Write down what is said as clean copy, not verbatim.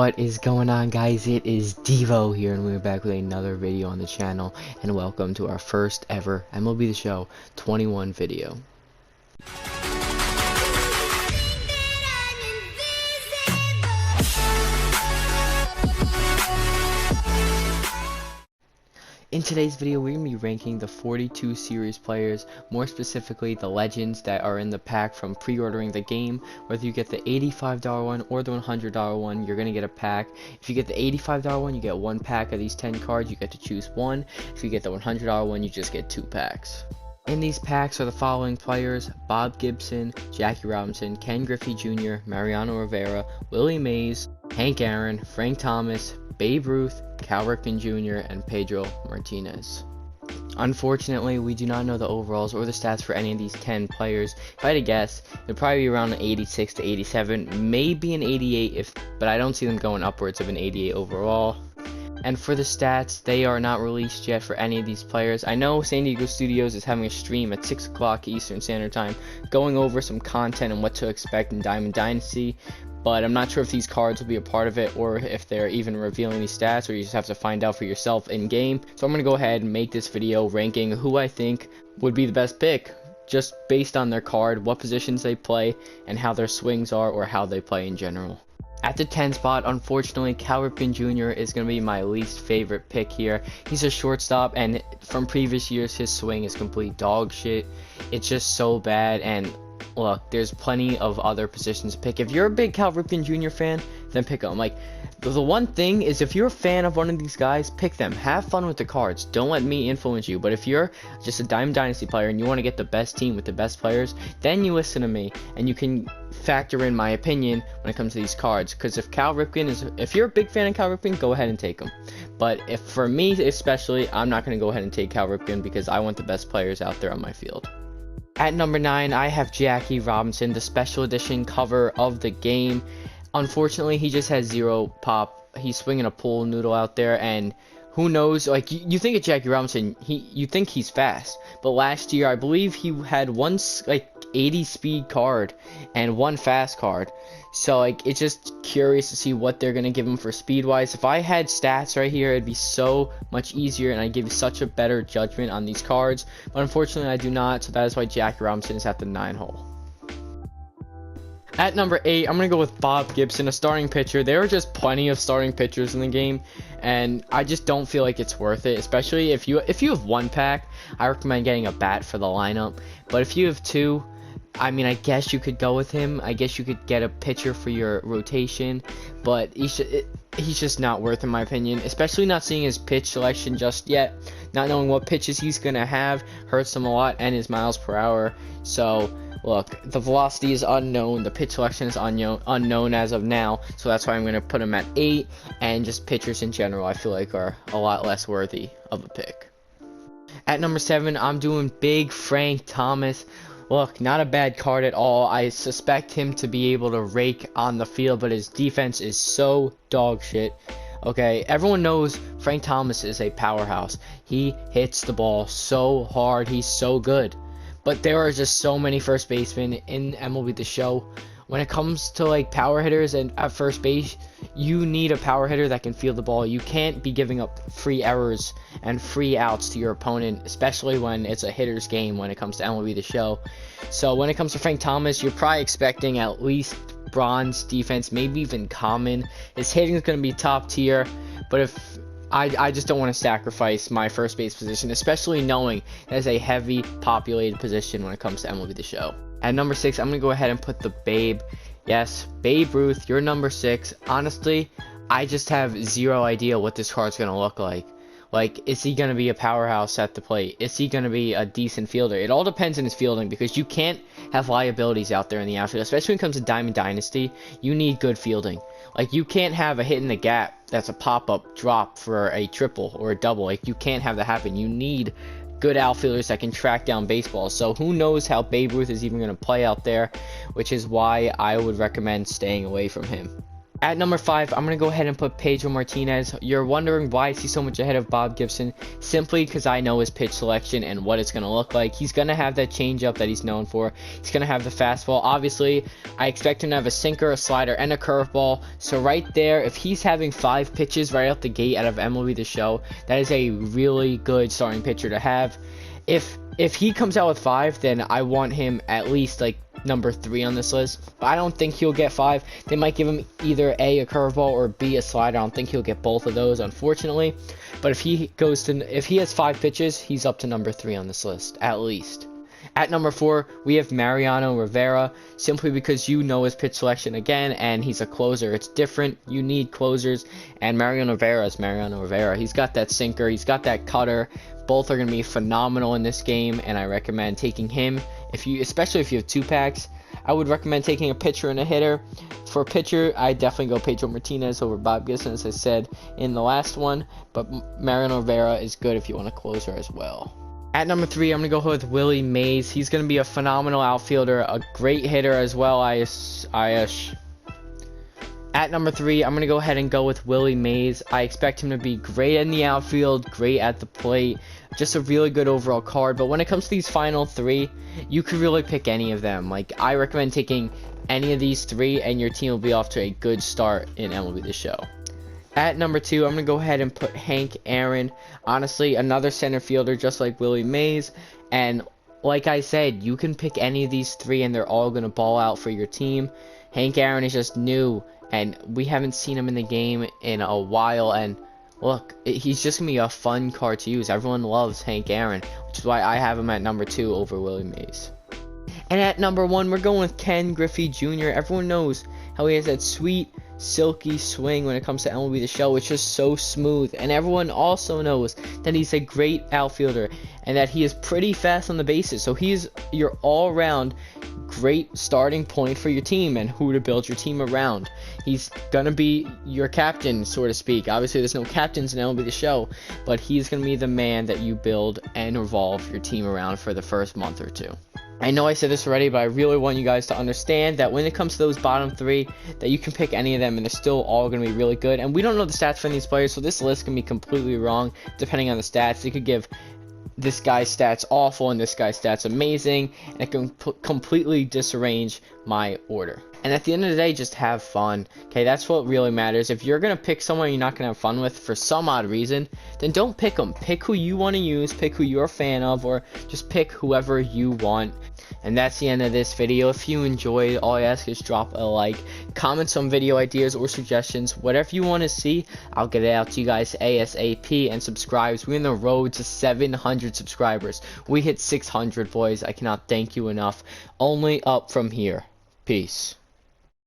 What is going on, guys? It is Deevo here, and we're back with another video on the channel, and welcome to our first ever MLB The Show 21 video. In today's video, we're going to be ranking the 42 series players, more specifically the legends that are in the pack from pre-ordering the game. Whether you get the $85 one or the $100 one, you're going to get a pack. If you get the $85 one, you get one pack of these 10 cards. You get to choose one. If you get the $100 one, you just get 2 packs. In these packs are the following players: Bob Gibson, Jackie Robinson, Ken Griffey Jr., Mariano Rivera, Willie Mays, Hank Aaron, Frank Thomas, Babe Ruth, Cal Ripken Jr., and Pedro Martinez. Unfortunately, we do not know the overalls or the stats for any of these 10 players. If I had to guess, it'd probably be around an 86 to 87, maybe an 88, but I don't see them going upwards of an 88 overall. And for the stats, they are not released yet for any of these players. I know San Diego Studios is having a stream at 6 o'clock Eastern Standard Time going over some content and what to expect in Diamond Dynasty, but I'm not sure if these cards will be a part of it or if they're even revealing these stats, or you just have to find out for yourself in game. So I'm going to go ahead and make this video ranking who I think would be the best pick, just based on their card, what positions they play, and how their swings are, or how they play in general. At the 10 spot, unfortunately, Cal Ripken Jr. is going to be my least favorite pick here. He's a shortstop, and from previous years, his swing is complete dog shit. It's just so bad, and look, there's plenty of other positions to pick. If you're a big Cal Ripken Jr. fan, then pick him. Like, the one thing is, if you're a fan of one of these guys, pick them. Have fun with the cards. Don't let me influence you. But if you're just a Diamond Dynasty player and you want to get the best team with the best players, then you listen to me, and you can factor in my opinion when it comes to these cards. Because if you're a big fan of Cal Ripken, go ahead and take him. But if for me especially, I'm not going to go ahead and take Cal Ripken because I want the best players out there on my field. At number 9, I have Jackie Robinson, the special edition cover of the game. Unfortunately, he just has 0 pop. He's swinging a pool noodle out there, and who knows, like, you think of Jackie Robinson, you think he's fast, but last year I believe he had one like 80 speed card and 1 fast card. So like, it's just curious to see what they're gonna give him for speed wise. If I had stats right here, it'd be so much easier and I'd give you such a better judgment on these cards, but unfortunately I do not, so that is why Jackie Robinson is at the 9 hole. At number 8, I'm going to go with Bob Gibson, a starting pitcher. There are just plenty of starting pitchers in the game, and I just don't feel like it's worth it, especially if you have 1 pack. I recommend getting a bat for the lineup, but if you have 2, I mean, I guess you could go with him. I guess you could get a pitcher for your rotation, but he's just not worth, in my opinion, especially not seeing his pitch selection just yet. Not knowing what pitches he's going to have hurts him a lot, and his miles per hour. So look, the velocity is unknown, the pitch selection is unknown as of now, so that's why I'm going to put him at 8, and just pitchers in general I feel like are a lot less worthy of a pick. At number 7, I'm doing big Frank Thomas. Look, not a bad card at all. I suspect him to be able to rake on the field, but his defense is so dog shit. Okay, everyone knows Frank Thomas is a powerhouse. He hits the ball so hard, he's so good. But there are just so many first basemen in MLB The Show. When it comes to like power hitters and at first base, you need a power hitter that can field the ball. You can't be giving up free errors and free outs to your opponent, especially when it's a hitter's game when it comes to MLB The Show. So when it comes to Frank Thomas, you're probably expecting at least bronze defense, maybe even common. His hitting is going to be top tier, but if I just don't want to sacrifice my first base position, especially knowing that is a heavy populated position when it comes to MLB The Show. At number 6, I'm going to go ahead and put the Babe. Yes, Babe Ruth, you're number 6. Honestly, I just have 0 idea what this card's going to look like. Like, is he going to be a powerhouse at the plate? Is he going to be a decent fielder? It all depends on his fielding, because you can't have liabilities out there in the outfield, especially when it comes to Diamond Dynasty. You need good fielding. Like, you can't have a hit in the gap that's a pop-up drop for a triple or a double. Like, you can't have that happen. You need good outfielders that can track down baseballs. So who knows how Babe Ruth is even going to play out there, which is why I would recommend staying away from him. At number 5, I'm going to go ahead and put Pedro Martinez. You're wondering why is he so much ahead of Bob Gibson? Simply because I know his pitch selection and what it's going to look like. He's going to have that changeup that he's known for. He's going to have the fastball. Obviously, I expect him to have a sinker, a slider, and a curveball. So right there, if he's having 5 pitches right out the gate out of MLB The Show, that is a really good starting pitcher to have. If he comes out with 5, then I want him at least like number 3 on this list. I don't think he'll get 5. They might give him either A, a curveball, or B, a slider. I don't think he'll get both of those, unfortunately. But if he has 5 pitches, he's up to number 3 on this list, at least. At number 4, we have Mariano Rivera, simply because you know his pitch selection again, and he's a closer. It's different. You need closers, and Mariano Rivera is Mariano Rivera. He's got that sinker. He's got that cutter. Both are going to be phenomenal in this game, and I recommend taking him. Especially if you have 2 packs, I would recommend taking a pitcher and a hitter. For a pitcher, I definitely go Pedro Martinez over Bob Gibson, as I said in the last one, but Mariano Rivera is good if you want a closer as well. At number 3, I'm going to go with Willie Mays. He's going to be a phenomenal outfielder, a great hitter as well. At number 3, I'm going to go ahead and go with Willie Mays. I expect him to be great in the outfield, great at the plate, just a really good overall card. But when it comes to these final 3, you could really pick any of them. Like, I recommend taking any of these 3, and your team will be off to a good start in MLB The Show. At number 2, I'm going to go ahead and put Hank Aaron. Honestly, another center fielder just like Willie Mays. And like I said, you can pick any of these 3 and they're all going to ball out for your team. Hank Aaron is just new, and we haven't seen him in the game in a while. And look, he's just going to be a fun card to use. Everyone loves Hank Aaron, which is why I have him at number 2 over Willie Mays. And at number 1, we're going with Ken Griffey Jr. Everyone knows how he has that sweet, silky swing when it comes to MLB The Show. It's just so smooth, and everyone also knows that he's a great outfielder and that he is pretty fast on the bases. So he's your all-around great starting point for your team and who to build your team around. He's gonna be your captain, so to speak. Obviously, there's no captains in MLB The Show, but he's gonna be the man that you build and revolve your team around for the first month or 2. I know I said this already, but I really want you guys to understand that when it comes to those bottom 3, that you can pick any of them and they're still all going to be really good. And we don't know the stats from these players, so this list can be completely wrong depending on the stats. They could give this guy's stats awful and this guy's stats amazing, and it can completely disarrange my order. And at the end of the day, just have fun. Okay, that's what really matters. If you're going to pick someone you're not going to have fun with for some odd reason, then don't pick them. Pick who you want to use, pick who you're a fan of, or just pick whoever you want. And that's the end of this video. If you enjoyed, all I ask is drop a like, comment some video ideas or suggestions, whatever you want to see. I'll get it out to you guys ASAP, and subscribe. We're on the road to 700 subscribers. We hit 600, boys. I cannot thank you enough. Only up from here. Peace.